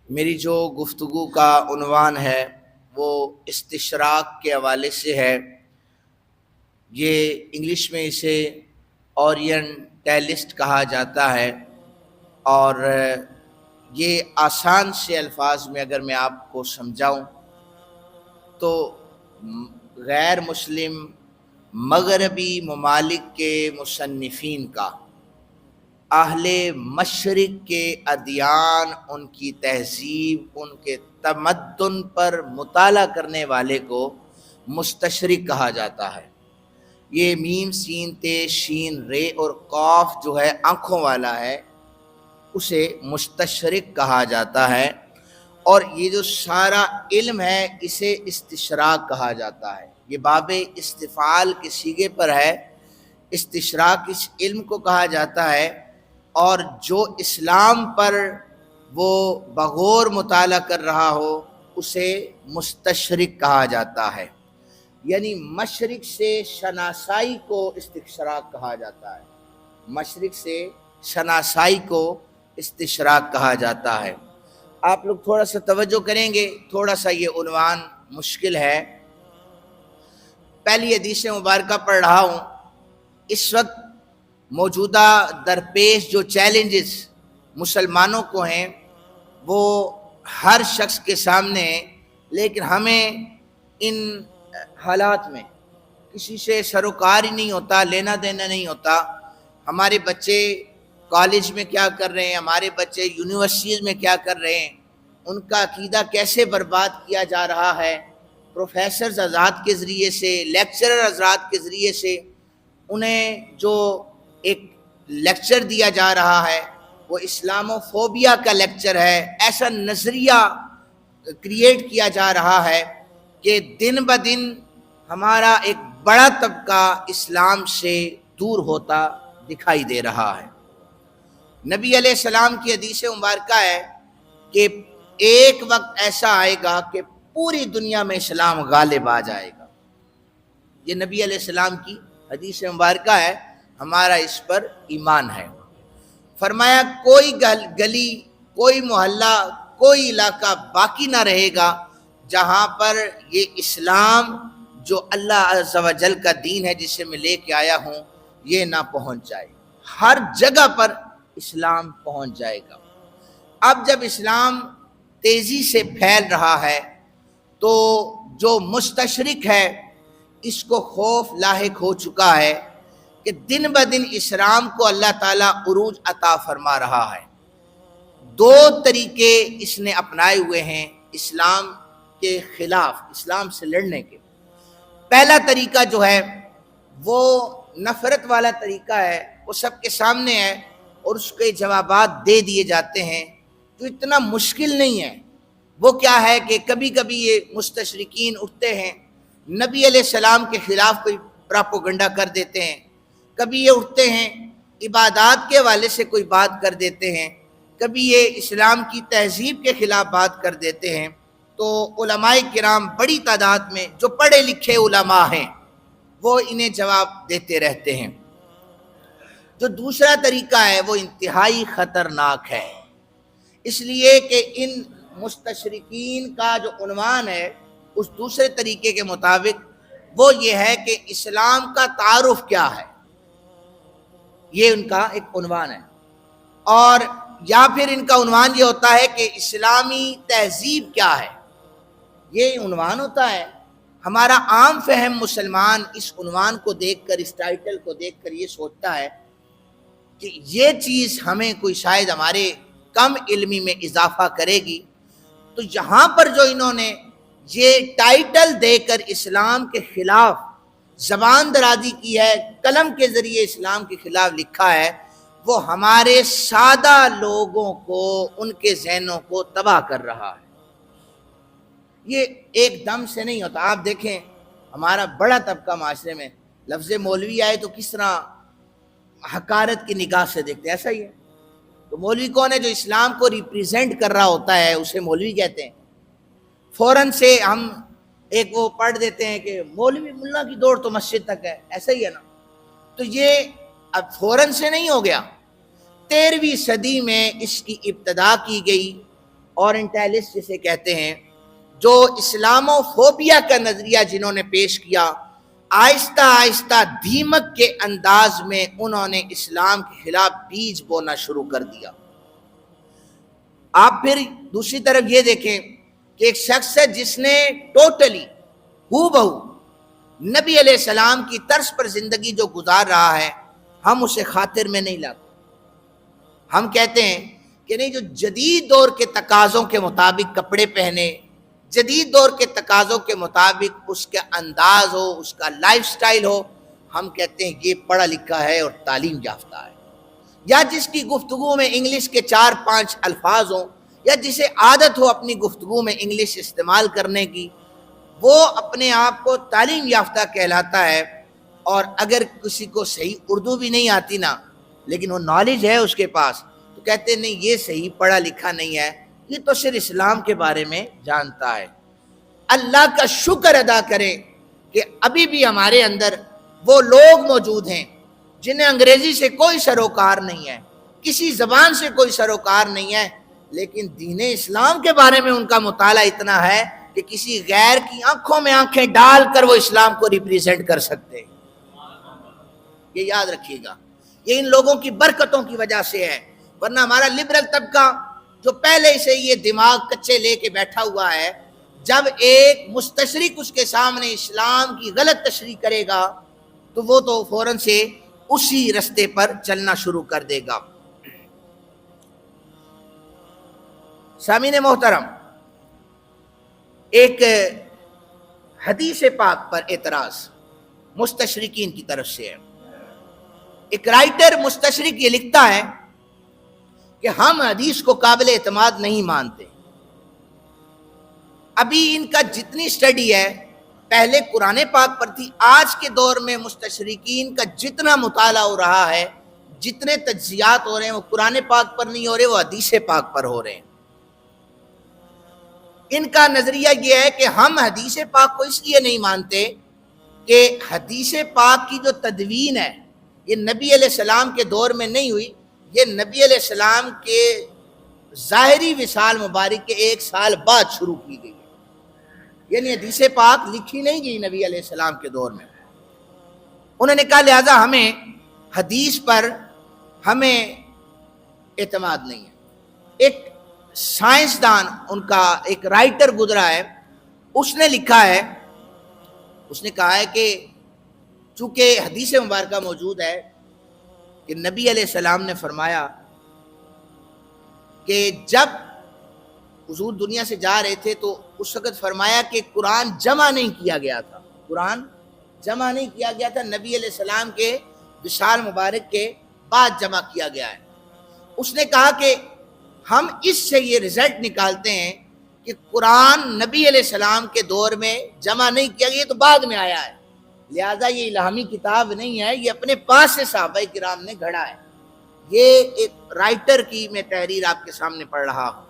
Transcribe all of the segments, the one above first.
میری جو گفتگو کا عنوان ہے وہ استشراق کے حوالے سے ہے۔ یہ انگلش میں اسے اورینٹیلسٹ کہا جاتا ہے، اور یہ آسان سے الفاظ میں اگر میں آپ کو سمجھاؤں تو غیر مسلم مغربی ممالک کے مصنفین کا اہل مشرق کے ادیان، ان کی تہذیب، ان کے تمدن پر مطالعہ کرنے والے کو مستشرق کہا جاتا ہے۔ یہ میم سین تے شین رے اور قاف جو ہے آنکھوں والا ہے، اسے مستشرق کہا جاتا ہے، اور یہ جو سارا علم ہے اسے استشراق کہا جاتا ہے۔ یہ باب استفعال کے صیغے پر ہے۔ استشراق اس علم کو کہا جاتا ہے، اور جو اسلام پر وہ بغور مطالعہ کر رہا ہو اسے مستشرق کہا جاتا ہے۔ یعنی مشرق سے شناسائی کو استشراق کہا جاتا ہے، مشرق سے شناسائی کو استشراق کہا جاتا ہے۔ آپ لوگ تھوڑا سا توجہ کریں گے، تھوڑا سا یہ عنوان مشکل ہے۔ پہلی حدیث مبارکہ پڑھ رہا ہوں۔ اس وقت موجودہ درپیش جو چیلنجز مسلمانوں کو ہیں وہ ہر شخص کے سامنے ہیں، لیکن ہمیں ان حالات میں کسی سے سروکار ہی نہیں ہوتا، لینا دینا نہیں ہوتا۔ ہمارے بچے کالج میں کیا کر رہے ہیں، ہمارے بچے یونیورسٹیز میں کیا کر رہے ہیں، ان کا عقیدہ کیسے برباد کیا جا رہا ہے، پروفیسرز حضرات کے ذریعے سے، لیکچرر حضرات کے ذریعے سے انہیں جو ایک لیکچر دیا جا رہا ہے وہ اسلامو فوبیا کا لیکچر ہے۔ ایسا نظریہ کریٹ کیا جا رہا ہے کہ دن بدن ہمارا ایک بڑا طبقہ اسلام سے دور ہوتا دکھائی دے رہا ہے۔ نبی علیہ السلام کی حدیث مبارکہ ہے کہ ایک وقت ایسا آئے گا کہ پوری دنیا میں اسلام غالب آ جائے گا۔ یہ نبی علیہ السلام کی حدیث مبارکہ ہے، ہمارا اس پر ایمان ہے۔ فرمایا کوئی گلی، کوئی محلہ، کوئی علاقہ باقی نہ رہے گا جہاں پر یہ اسلام جو اللہ عز و جل کا دین ہے جسے میں لے کے آیا ہوں یہ نہ پہنچ جائے۔ ہر جگہ پر اسلام پہنچ جائے گا۔ اب جب اسلام تیزی سے پھیل رہا ہے تو جو مستشرق ہے اس کو خوف لاحق ہو چکا ہے کہ دن بدن اسلام کو اللہ تعالیٰ عروج عطا فرما رہا ہے۔ دو طریقے اس نے اپنائے ہوئے ہیں اسلام کے خلاف، اسلام سے لڑنے کے۔ پہلا طریقہ جو ہے وہ نفرت والا طریقہ ہے، وہ سب کے سامنے ہے اور اس کے جوابات دے دیے جاتے ہیں جو اتنا مشکل نہیں ہے۔ وہ کیا ہے کہ کبھی کبھی یہ مستشرقین اٹھتے ہیں، نبی علیہ السلام کے خلاف کوئی پراپوگنڈا کر دیتے ہیں، کبھی یہ اٹھتے ہیں عبادات کے حوالے سے کوئی بات کر دیتے ہیں، کبھی یہ اسلام کی تہذیب کے خلاف بات کر دیتے ہیں۔ تو علماء کرام بڑی تعداد میں جو پڑھے لکھے علماء ہیں وہ انہیں جواب دیتے رہتے ہیں۔ جو دوسرا طریقہ ہے وہ انتہائی خطرناک ہے، اس لیے کہ ان مستشرقین کا جو عنوان ہے اس دوسرے طریقے کے مطابق وہ یہ ہے کہ اسلام کا تعارف کیا ہے، یہ ان کا ایک عنوان ہے، اور یا پھر ان کا عنوان یہ ہوتا ہے کہ اسلامی تہذیب کیا ہے، یہ عنوان ہوتا ہے۔ ہمارا عام فہم مسلمان اس عنوان کو دیکھ کر، اس ٹائٹل کو دیکھ کر یہ سوچتا ہے کہ یہ چیز ہمیں کوئی شاید ہمارے کم علمی میں اضافہ کرے گی۔ تو یہاں پر جو انہوں نے یہ ٹائٹل دے کر اسلام کے خلاف زبان درازی کی ہے، قلم کے ذریعے اسلام کے خلاف لکھا ہے، وہ ہمارے سادہ لوگوں کو، ان کے ذہنوں کو تباہ کر رہا ہے۔ یہ ایک دم سے نہیں ہوتا۔ آپ دیکھیں ہمارا بڑا طبقہ معاشرے میں لفظ مولوی آئے تو کس طرح حقارت کی نگاہ سے دیکھتے ہیں، ایسا ہی ہے۔ تو مولوی کون ہے؟ جو اسلام کو ریپریزنٹ کر رہا ہوتا ہے اسے مولوی کہتے ہیں۔ فوراً سے ہم ایک وہ پڑھ دیتے ہیں کہ مولوی ملا کی دوڑ تو مسجد تک ہے، ایسا ہی ہے نا۔ تو یہ اب فوراً سے نہیں ہو گیا، 13ویں صدی میں اس کی ابتدا کی گئی، اورینٹلسٹ جسے کہتے ہیں، جو اسلامو فوبیا کا نظریہ جنہوں نے پیش کیا، آہستہ آہستہ دھیمک کے انداز میں انہوں نے اسلام کے خلاف بیج بونا شروع کر دیا۔ آپ پھر دوسری طرف یہ دیکھیں کہ ایک شخص ہے جس نے ٹوٹلی ہو بہو نبی علیہ السلام کی طرز پر زندگی جو گزار رہا ہے، ہم اسے خاطر میں نہیں لاتے۔ ہم کہتے ہیں کہ نہیں، جو جدید دور کے تقاضوں کے مطابق کپڑے پہنے، جدید دور کے تقاضوں کے مطابق اس کا انداز ہو، اس کا لائف سٹائل ہو، ہم کہتے ہیں یہ پڑھا لکھا ہے اور تعلیم یافتہ ہے۔ یا جس کی گفتگو میں انگلش کے 4-5 الفاظ ہوں، یا جسے عادت ہو اپنی گفتگو میں انگلش استعمال کرنے کی، وہ اپنے آپ کو تعلیم یافتہ کہلاتا ہے۔ اور اگر کسی کو صحیح اردو بھی نہیں آتی نا، لیکن وہ نالج ہے اس کے پاس، تو کہتے ہیں نہیں، یہ صحیح پڑھا لکھا نہیں ہے، یہ تو صرف اسلام کے بارے میں جانتا ہے۔ اللہ کا شکر ادا کریں کہ ابھی بھی ہمارے اندر وہ لوگ موجود ہیں جنہیں انگریزی سے کوئی سروکار نہیں ہے، کسی زبان سے کوئی سروکار نہیں ہے، لیکن دین اسلام کے بارے میں ان کا مطالعہ اتنا ہے کہ کسی غیر کی آنکھوں میں آنکھیں ڈال کر وہ اسلام کو ریپریزنٹ کر سکتے ہیں۔ یہ یاد رکھیے گا، یہ ان لوگوں کی برکتوں کی وجہ سے ہے، ورنہ ہمارا لبرل طبقہ جو پہلے سے یہ دماغ کچے لے کے بیٹھا ہوا ہے، جب ایک مستشرق اس کے سامنے اسلام کی غلط تشریح کرے گا تو وہ تو فوراً سے اسی رستے پر چلنا شروع کر دے گا۔ سامعین محترم، ایک حدیث پاک پر اعتراض مستشرقین کی طرف سے ہے۔ ایک رائٹر مستشرق یہ لکھتا ہے کہ ہم حدیث کو قابل اعتماد نہیں مانتے۔ ابھی ان کا جتنی سٹڈی ہے پہلے قرآن پاک پر تھی، آج کے دور میں مستشرقین کا جتنا مطالعہ ہو رہا ہے، جتنے تجزیات ہو رہے ہیں، وہ قرآن پاک پر نہیں ہو رہے، وہ حدیث پاک پر ہو رہے ہیں۔ ان کا نظریہ یہ ہے کہ ہم حدیث پاک کو اس لیے نہیں مانتے کہ حدیث پاک کی جو تدوین ہے یہ نبی علیہ السلام کے دور میں نہیں ہوئی، یہ نبی علیہ السلام کے ظاہری وصال مبارک کے 1 سال بعد شروع کی گئی ہے۔ یعنی حدیث پاک لکھی نہیں گئی نبی علیہ السلام کے دور میں۔ انہوں نے کہا لہذا ہمیں حدیث پر ہمیں اعتماد نہیں ہے۔ ایک سائنسدان، ان کا ایک رائٹر گزرا ہے، اس نے لکھا ہے، اس نے کہا ہے کہ چونکہ حدیث مبارکہ موجود ہے کہ نبی علیہ السلام نے فرمایا کہ جب حضور دنیا سے جا رہے تھے تو اس وقت فرمایا کہ قرآن جمع نہیں کیا گیا تھا، قرآن جمع نہیں کیا گیا تھا، نبی علیہ السلام کے وصال مبارک کے بعد جمع کیا گیا ہے۔ اس نے کہا کہ ہم اس سے یہ رزلٹ نکالتے ہیں کہ قرآن نبی علیہ السلام کے دور میں جمع نہیں کیا گیا، یہ تو بعد میں آیا ہے، لہذا یہ الہامی کتاب نہیں ہے، یہ اپنے پاس سے صحابہ کرام نے گھڑا ہے۔ یہ ایک رائٹر کی میں تحریر آپ کے سامنے پڑھ رہا ہوں۔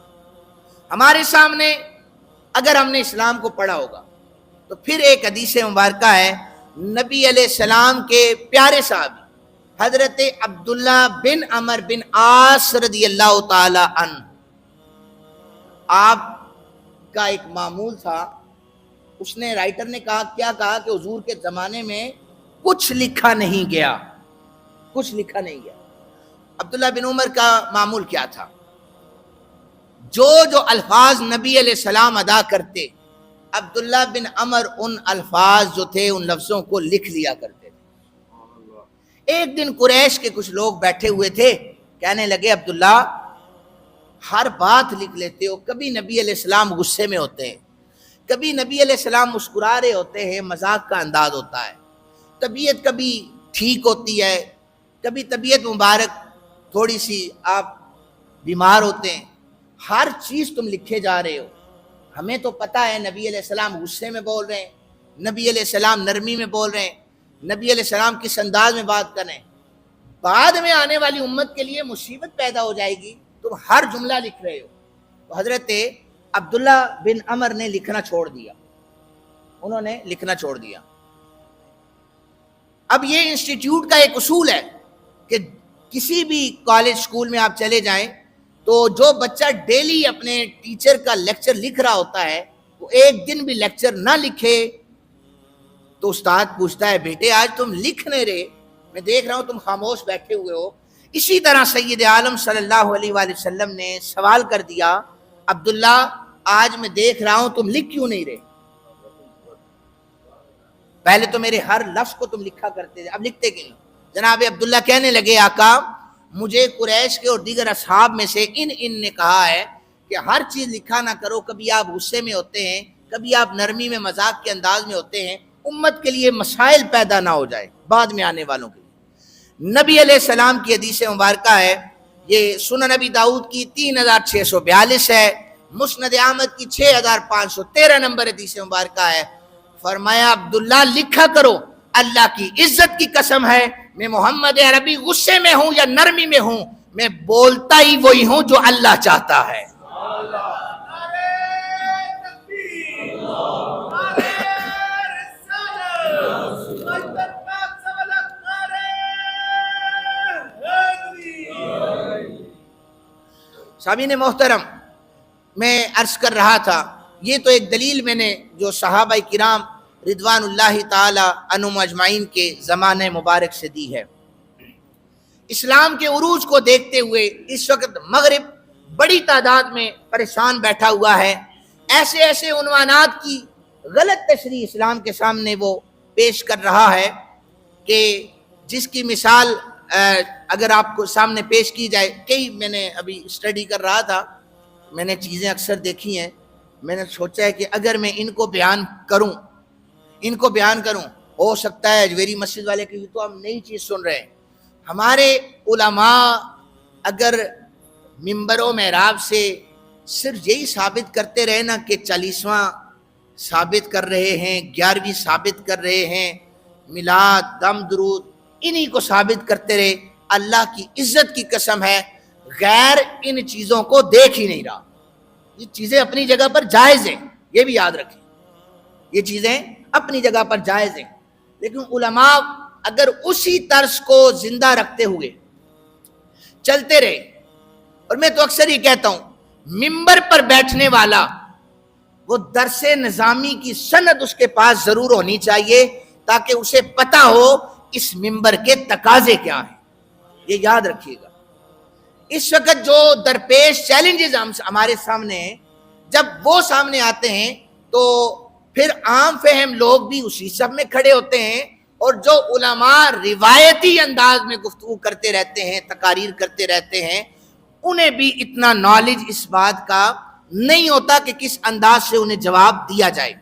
ہمارے سامنے اگر ہم نے اسلام کو پڑھا ہوگا تو پھر ایک حدیث مبارکہ ہے نبی علیہ السلام کے پیارے صحابی حضرت عبداللہ بن عمر بن عاص رضی اللہ تعالی عنہ، آپ کا ایک معمول تھا، اس نے رائٹر نے کہا، کیا کہا کہ حضور کے زمانے میں کچھ لکھا نہیں گیا، کچھ لکھا نہیں گیا۔ عبداللہ بن عمر کا معمول کیا تھا؟ جو الفاظ نبی علیہ السلام ادا کرتے، عبداللہ بن عمر ان الفاظ جو تھے ان لفظوں کو لکھ لیا کرتے تھے۔ ایک دن قریش کے کچھ لوگ بیٹھے ہوئے تھے، کہنے لگے عبداللہ ہر بات لکھ لیتے ہو، کبھی نبی علیہ السلام غصے میں ہوتے ہیں، کبھی نبی علیہ السلام مسکرا رہے ہوتے ہیں، مذاق کا انداز ہوتا ہے، طبیعت کبھی ٹھیک ہوتی ہے، کبھی طبیعت مبارک تھوڑی سی آپ بیمار ہوتے ہیں، ہر چیز تم لکھے جا رہے ہو۔ ہمیں تو پتہ ہے نبی علیہ السلام غصے میں بول رہے ہیں، نبی علیہ السلام نرمی میں بول رہے ہیں، نبی علیہ السلام کس انداز میں بات کر رہے ہیں، بعد میں آنے والی امت کے لیے مصیبت پیدا ہو جائے گی، تم ہر جملہ لکھ رہے ہو۔ تو حضرت عبداللہ بن عمر نے لکھنا چھوڑ دیا، انہوں نے لکھنا چھوڑ دیا۔ اب یہ انسٹیٹیوٹ کا ایک اصول ہے کہ کسی بھی کالج سکول میں آپ چلے جائیں، تو جو بچہ ڈیلی اپنے ٹیچر کا لیکچر لکھ رہا ہوتا ہے وہ ایک دن بھی لیکچر نہ لکھے تو استاد پوچھتا ہے بیٹے آج تم لکھ نہیں رہے، میں دیکھ رہا ہوں تم خاموش بیٹھے ہوئے ہو. اسی طرح سید عالم صلی اللہ علیہ وآلہ وسلم نے سوال کر دیا عبداللہ آج میں دیکھ رہا ہوں تم لکھ کیوں نہیں رہے؟ پہلے تو میرے ہر لفظ کو تم لکھا کرتے تھے، اب لکھتے کیوں؟ جناب عبداللہ کہنے لگے آقا مجھے قریش کے اور دیگر اصحاب میں سے ان نے کہا ہے کہ ہر چیز لکھا نہ کرو، کبھی آپ غصے میں ہوتے ہیں، کبھی آپ نرمی میں مذاق کے انداز میں ہوتے ہیں، امت کے لیے مسائل پیدا نہ ہو جائے بعد میں آنے والوں کے لیے. نبی علیہ السلام کی حدیث مبارکہ ہے، یہ سنن نبی داؤد کی 3642 ہے، مسند احمد کی 6513 نمبر حدیث مبارکہ ہے. فرمایا عبداللہ لکھا کرو، اللہ کی عزت کی قسم ہے میں محمد عربی غصے میں ہوں یا نرمی میں ہوں میں بولتا ہی وہی ہوں جو اللہ چاہتا ہے. سامعین محترم، میں عرض کر رہا تھا یہ تو ایک دلیل میں نے جو صحابہ کرام رضوان اللہ تعالی عنہم اجمعین کے زمانے مبارک سے دی ہے. اسلام کے عروج کو دیکھتے ہوئے اس وقت مغرب بڑی تعداد میں پریشان بیٹھا ہوا ہے. ایسے ایسے عنوانات کی غلط تشریح اسلام کے سامنے وہ پیش کر رہا ہے کہ جس کی مثال اگر آپ کو سامنے پیش کی جائے، کئی میں نے ابھی اسٹڈی کر رہا تھا، میں نے چیزیں اکثر دیکھی ہیں، میں نے سوچا ہے کہ اگر میں ان کو بیان کروں ہو سکتا ہے اجویری مسجد والے کی تو ہم نئی چیز سن رہے ہیں. ہمارے علماء اگر منبر و محراب سے صرف یہی ثابت کرتے رہے نا کہ 40واں ثابت کر رہے ہیں، 11ویں ثابت کر رہے ہیں، میلاد، دم درود، انہی کو ثابت کرتے رہے، اللہ کی عزت کی قسم ہے غیر ان چیزوں کو دیکھ ہی نہیں رہا. یہ چیزیں اپنی جگہ پر جائز ہیں، یہ بھی یاد رکھیں، یہ چیزیں اپنی جگہ پر جائز ہیں، لیکن علماء اگر اسی طرز کو زندہ رکھتے ہوئے چلتے رہے. اور میں تو اکثر ہی کہتا ہوں منبر پر بیٹھنے والا وہ درس نظامی کی سند اس کے پاس ضرور ہونی چاہیے تاکہ اسے پتا ہو اس منبر کے تقاضے کیا ہیں. یہ یاد رکھیے گا. اس وقت جو درپیش چیلنجز ہمارے سامنے ہیں، جب وہ سامنے آتے ہیں تو پھر عام فہم لوگ بھی اسی سب میں کھڑے ہوتے ہیں، اور جو علماء روایتی انداز میں گفتگو کرتے رہتے ہیں، تقاریر کرتے رہتے ہیں، انہیں بھی اتنا نالج اس بات کا نہیں ہوتا کہ کس انداز سے انہیں جواب دیا جائے.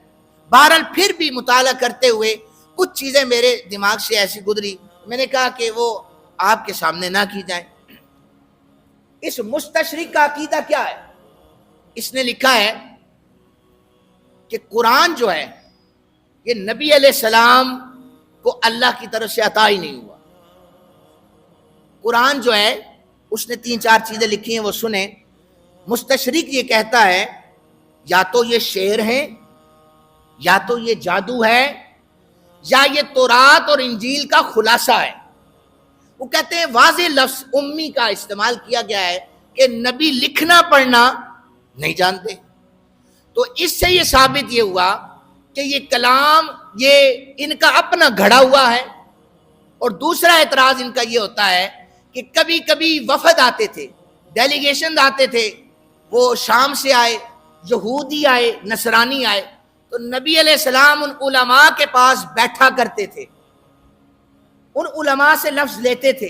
بہرحال پھر بھی مطالعہ کرتے ہوئے کچھ چیزیں میرے دماغ سے ایسی گزری، میں نے کہا کہ وہ آپ کے سامنے نہ کی جائیں. اس مستشرق کا عقیدہ کیا ہے؟ اس نے لکھا ہے کہ قرآن جو ہے یہ نبی علیہ السلام کو اللہ کی طرف سے عطا ہی نہیں ہوا. قرآن جو ہے اس نے 3-4 چیزیں لکھی ہیں، وہ سنیں. مستشرق یہ کہتا ہے یا تو یہ شعر ہیں، یا تو یہ جادو ہے، یا یہ تورات اور انجیل کا خلاصہ ہے. وہ کہتے ہیں واضح لفظ امی کا استعمال کیا گیا ہے کہ نبی لکھنا پڑھنا نہیں جانتے. تو اس سے یہ ثابت یہ ہوا کہ یہ کلام یہ ان کا اپنا گھڑا ہوا ہے. اور دوسرا اعتراض ان کا یہ ہوتا ہے کہ کبھی کبھی وفد آتے تھے، ڈیلیگیشن آتے تھے، وہ شام سے آئے، یہودی آئے، نصرانی آئے، تو نبی علیہ السلام ان علماء کے پاس بیٹھا کرتے تھے، ان علماء سے لفظ لیتے تھے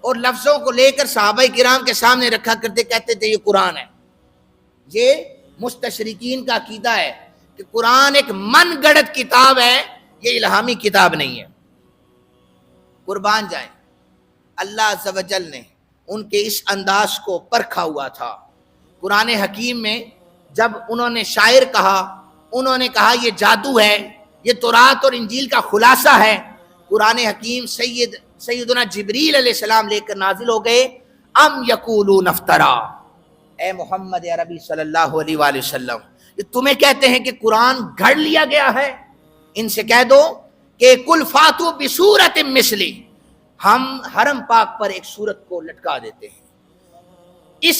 اور لفظوں کو لے کر صحابہ کرام کے سامنے رکھا کرتے، کہتے تھے یہ قرآن ہے. یہ مستشرقین کا عقیدہ ہے کہ قرآن ایک من گڑت کتاب ہے، یہ الہامی کتاب نہیں ہے. قربان جائیں، اللہ عز و جل نے ان کے اس انداز کو پرکھا ہوا تھا. قرآن حکیم میں جب انہوں نے شاعر کہا، انہوں نے کہا یہ جادو ہے، یہ تورات اور انجیل کا خلاصہ ہے. قرآن حکیم سیدنا جبریل علیہ السلام لے کر نازل ہو گئے. ام یقولون افترا، اے محمد عربی صلی اللہ علیہ وآلہ وسلم، یہ تمہیں کہتے ہیں کہ قرآن گھڑ لیا گیا ہے، ان سے کہہ دو کہ کل فاتو بصورت مثلی، ہم حرم پاک پر ایک صورت کو لٹکا دیتے ہیں، اس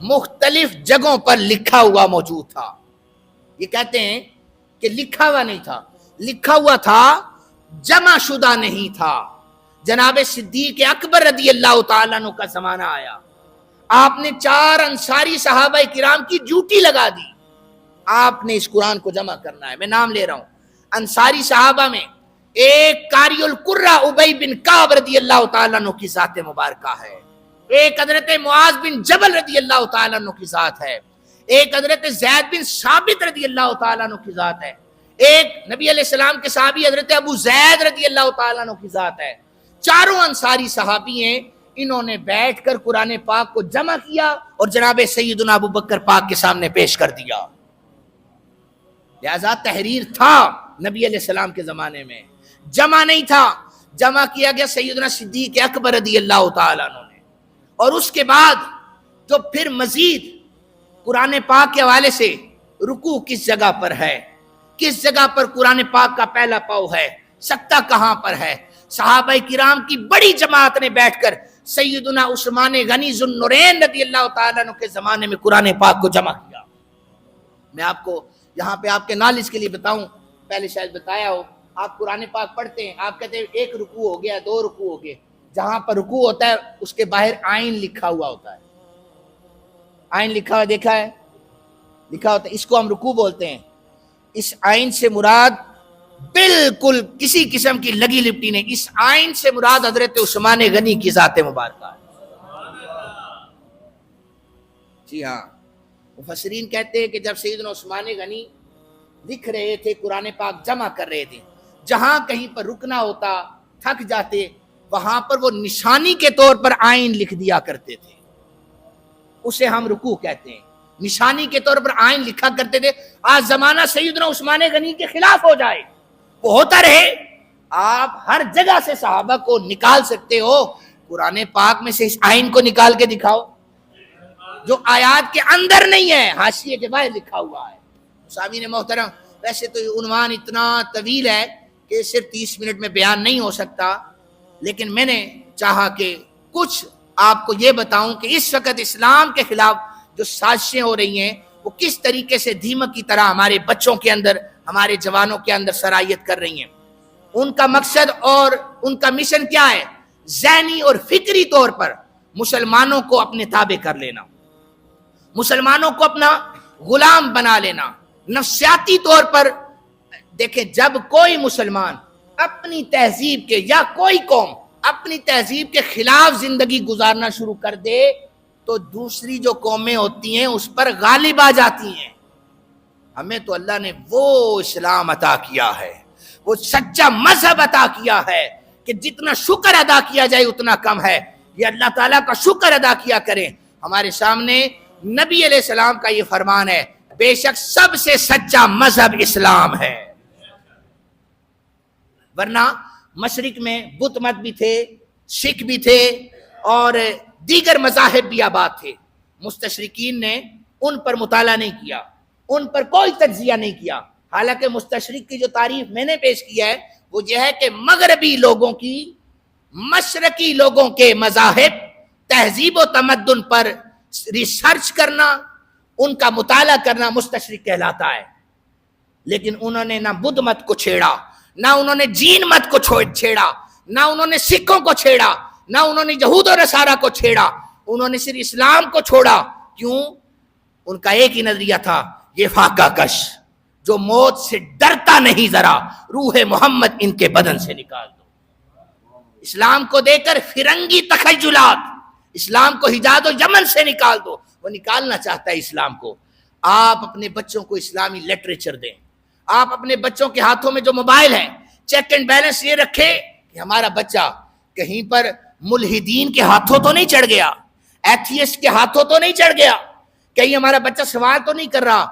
مختلف جگہوں پر لکھا ہوا موجود تھا. یہ کہتے ہیں کہ لکھا ہوا نہیں تھا، لکھا ہوا تھا، جمع شدہ نہیں تھا. جناب صدیق اکبر رضی اللہ تعالیٰ عنہ کا زمانہ آیا، آپ نے 4 انصاری صحابہ کرام کی ڈیوٹی لگا دی، آپ نے اس قرآن کو جمع کرنا ہے. میں نام لے رہا ہوں. انصاری صحابہ میں ایک قاری القرہ ابی بن کعب رضی اللہ تعالیٰ عنہ کی ذات مبارکہ ہے، ایک حضرت معاذ بن جبل رضی اللہ تعالیٰ عنہ کی ذات ہے، ایک حضرت زید بن ثابت رضی اللہ تعالیٰ عنہ کی ذات ہے، ایک نبی علیہ السلام کے صحابی حضرت ابو زید رضی اللہ تعالیٰ عنہ کی ذات ہے. چاروں انصاری صحابی ہیں، انہوں نے بیٹھ کر قرآن پاک کو جمع کیا اور جناب سیدنا ابو بکر پاک کے سامنے پیش کر دیا. لہذا تحریر تھا نبی علیہ السلام کے زمانے میں، جمع نہیں تھا. جمع کیا گیا سیدنا صدیق اکبر رضی اللہ تعالیٰ عنہ نے. اور اس کے بعد جو پھر مزید قرآن پاک کے حوالے سے رکوع کس جگہ پر ہے، کس جگہ پر قرآن پاک کا پہلا پاؤ ہے، سکتہ کہاں پر ہے، صحابہ کرام کی بڑی جماعت نے بیٹھ کر سیدنا عثمان غنی ذو النورین رضی اللہ تعالیٰ عنہ کے زمانے میں قرآن پاک کو جمع کیا. میں آپ کو یہاں پہ آپ کے نالج کے لیے بتاؤں، پہلے شاید بتایا ہو، آپ قرآن پاک پڑھتے ہیں، آپ کہتے ہیں 1 رکوع ہو گیا، 2 رکوع ہو گئے. جہاں پر رکوع ہوتا ہے اس کے باہر آئین لکھا ہوا ہوتا ہے، آئین لکھا ہوا دیکھا ہے، لکھا ہوتا ہے، اس کو ہم رکوع بولتے ہیں. اس آئین سے مراد بالکل کسی قسم کی لگی لپٹی نہیں، اس آئین سے مراد حضرت عثمان غنی کی ذات مبارکہ ہے. جی ہاں، مفسرین کہتے ہیں کہ جب سیدنا عثمان غنی لکھ رہے تھے، قرآن پاک جمع کر رہے تھے، جہاں کہیں پر رکنا ہوتا، تھک جاتے، وہاں پر وہ نشانی کے طور پر آئین لکھ دیا کرتے تھے، اسے ہم رکوع کہتے ہیں. نشانی کے طور پر آئین لکھا کرتے تھے. آج زمانہ سیدنا عثمان غنی کے خلاف ہو جائے، وہ ہوتا رہے، آپ ہر جگہ سے صحابہ کو نکال سکتے ہو. قرآن پاک میں سے اس آئین کو نکال کے دکھاؤ جو آیات کے اندر نہیں ہے، حاشیے کے باہر لکھا ہوا ہے. سامعین محترم، ویسے تو یہ عنوان اتنا طویل ہے کہ صرف 30 منٹ میں بیان نہیں ہو سکتا، لیکن میں نے چاہا کہ کچھ آپ کو یہ بتاؤں کہ اس وقت اسلام کے خلاف جو سازشیں ہو رہی ہیں وہ کس طریقے سے دیمک کی طرح ہمارے بچوں کے اندر، ہمارے جوانوں کے اندر سرایت کر رہی ہیں. ان کا مقصد اور ان کا مشن کیا ہے؟ ذہنی اور فکری طور پر مسلمانوں کو اپنے تابع کر لینا، مسلمانوں کو اپنا غلام بنا لینا. نفسیاتی طور پر دیکھیں، جب کوئی مسلمان اپنی تہذیب کے یا کوئی قوم اپنی تہذیب کے خلاف زندگی گزارنا شروع کر دے تو دوسری جو قومیں ہوتی ہیں اس پر غالب آ جاتی ہیں. ہمیں تو اللہ نے وہ اسلام عطا کیا ہے، وہ سچا مذہب عطا کیا ہے کہ جتنا شکر ادا کیا جائے اتنا کم ہے. یہ اللہ تعالیٰ کا شکر ادا کیا کریں. ہمارے سامنے نبی علیہ السلام کا یہ فرمان ہے، بے شک سب سے سچا مذہب اسلام ہے. ورنہ مشرق میں بت مت بھی تھے، سکھ بھی تھے اور دیگر مذاہب بھی آباد تھے. مستشرقین نے ان پر مطالعہ نہیں کیا، ان پر کوئی تجزیہ نہیں کیا. حالانکہ مستشرق کی جو تعریف میں نے پیش کی ہے وہ یہ ہے کہ مغربی لوگوں کی مشرقی لوگوں کے مذاہب، تہذیب و تمدن پر ریسرچ کرنا، ان کا مطالعہ کرنا مستشرق کہلاتا ہے. لیکن انہوں نے نہ بدھ مت کو چھیڑا، نہ انہوں نے جین مت کو چھیڑا، نہ انہوں نے سکھوں کو چھیڑا، نہ انہوں نے یہود و نصارہ کو چھیڑا. انہوں نے صرف اسلام کو چھوڑا. کیوں؟ ان کا ایک ہی نظریہ تھا، یہ فاقہ کش جو موت سے ڈرتا نہیں، ذرا روح محمد ان کے بدن سے نکال دو. اسلام کو دے کر فرنگی تخیلات، اسلام کو حجاز و یمن سے نکال دو. وہ نکالنا چاہتا ہے اسلام کو. آپ اپنے بچوں کو اسلامی لٹریچر دیں. آپ اپنے بچوں کے ہاتھوں میں جو موبائل ہے، چیک اینڈ بیلنس یہ رکھے کہ ہمارا بچہ کہیں پر ملحدین کے ہاتھوں تو نہیں چڑھ گیا، ایتھیسٹ کے ہاتھوں تو نہیں چڑھ گیا، کہیں ہمارا بچہ سوال تو نہیں کر رہا.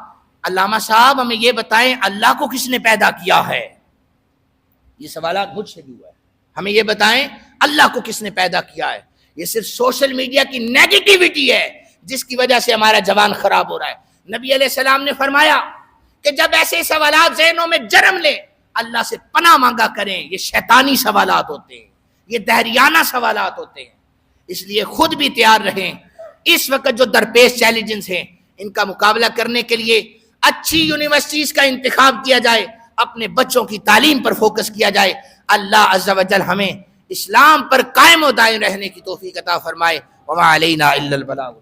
علامہ صاحب ہمیں یہ بتائیں اللہ کو کس نے پیدا کیا ہے؟ یہ سوالات مجھ سے بھی ہوا ہے. ہمیں یہ بتائیں اللہ کو کس نے پیدا کیا ہے؟ یہ صرف سوشل میڈیا کی نیگیٹیوٹی ہے جس کی وجہ سے ہمارا جوان خراب ہو رہا ہے. نبی علیہ السلام نے فرمایا کہ جب ایسے سوالات ذہنوں میں جنم لیں اللہ سے پناہ مانگا کریں. یہ شیطانی سوالات ہوتے ہیں، یہ دہریانہ سوالات ہوتے ہیں. اس لیے خود بھی تیار رہیں، اس وقت جو درپیش چیلنجز ہیں ان کا مقابلہ کرنے کے لیے اچھی یونیورسٹیز کا انتخاب کیا جائے، اپنے بچوں کی تعلیم پر فوکس کیا جائے۔ اللہ عز و جل ہمیں اسلام پر قائم و دائم رہنے کی توفیق عطا فرمائے۔ وما علینا الا البلاغ۔